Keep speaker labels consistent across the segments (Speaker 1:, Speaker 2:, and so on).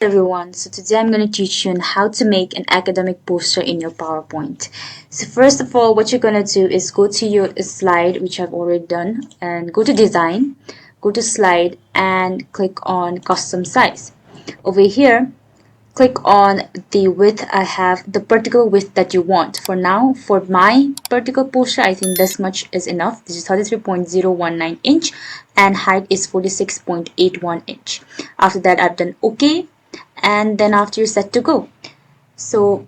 Speaker 1: Everyone, so today I'm going to teach you on how to make an academic poster in your PowerPoint. So first of all, what you're going to do is go to your slide, which I've already done, and go to design, go to slide and click on custom size. Over here, click on the width. I have the particular width that you want. For now, for my particular poster, I think this much is enough. This is 33.019 inch and height is 46.81 inch. After that, I've done OK, and then after you're set to go. So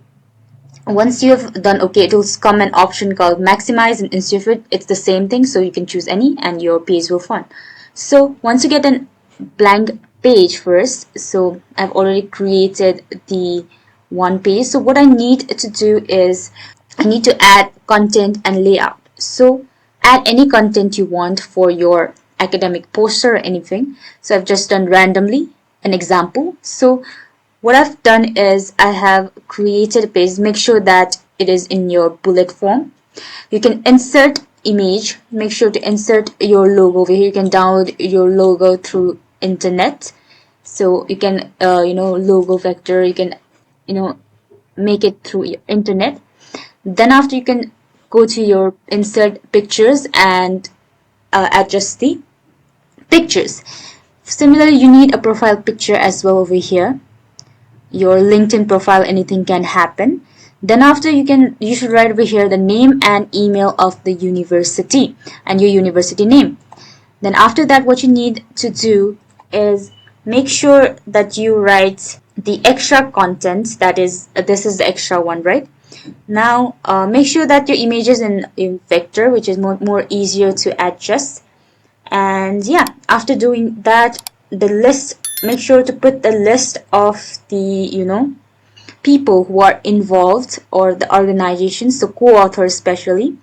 Speaker 1: once you've done OK, it will come an option called maximize, and instead of it, it's the same thing, so you can choose any and your page will fund. So once you get a blank page first, so I've already created the one page. So what I need to do is I need to add content and layout. So add any content you want for your academic poster or anything. So I've just done randomly an example. So what I've done is I have created a page. Make sure that it is in your bullet form. You can insert image. Make sure to insert your logo over here. You can download your logo through internet. So you can logo vector, you can make it through your internet. Then after, you can go to your insert pictures and adjust the pictures. Similarly, you need a profile picture as well over here. Your LinkedIn profile, anything can happen. Then after, you should write over here the name and email of the university and your university name. Then after that, what you need to do is make sure that you write the extra content. That is, this is the extra one, right? Now make sure that your image is in vector, which is more easier to adjust. And yeah, after doing that, the list, make sure to put the list of the people who are involved, or the organizations, so co-authors especially,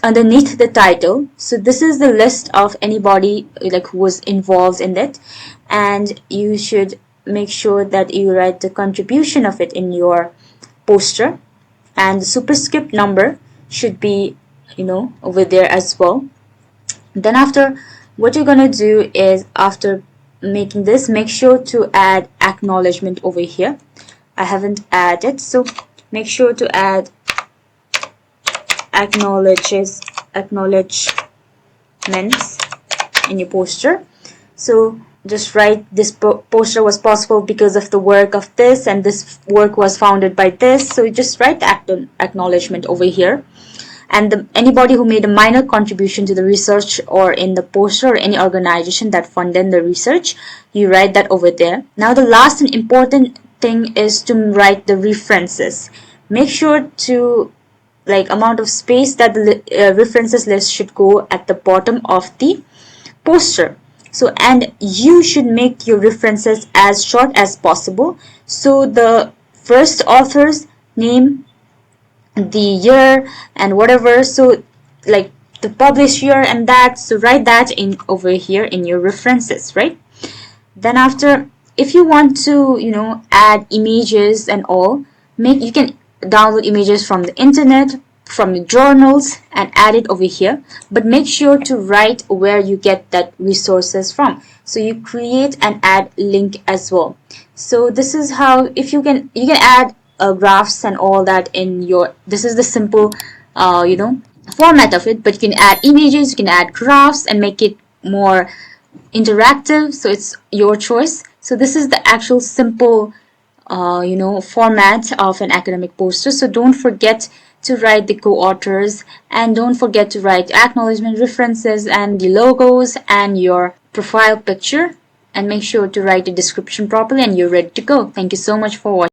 Speaker 1: underneath the title. So this is the list of anybody who was involved in it, and you should make sure that you write the contribution of it in your poster, and the superscript number should be over there as well. Then after, what you're gonna do is, after making this, make sure to add acknowledgement over here. I haven't added, so make sure to add acknowledgements in your poster. So just write, this poster was possible because of the work of this, and this work was founded by this. So you just write the acknowledgement over here. And anybody who made a minor contribution to the research or in the poster, or any organization that funded the research, you write that over there. Now the last and important thing is to write the references. Make sure to amount of space that the references list should go at the bottom of the poster. So, and you should make your references as short as possible. So the first author's name, the year, and whatever, so the published year and that, so write that in over here in your references, right? Then after, if you want to add images and all, you can download images from the internet, from the journals, and add it over here, but make sure to write where you get that resources from. So you create and add link as well. So this is how, if you can add graphs and all that in your, this is the simple format of it, but you can add images, you can add graphs and make it more interactive, so it's your choice. So this is the actual simple format of an academic poster. So don't forget to write the co-authors, and don't forget to write acknowledgement, references, and the logos, and your profile picture, and make sure to write the description properly, and you're ready to go. Thank you so much for watching.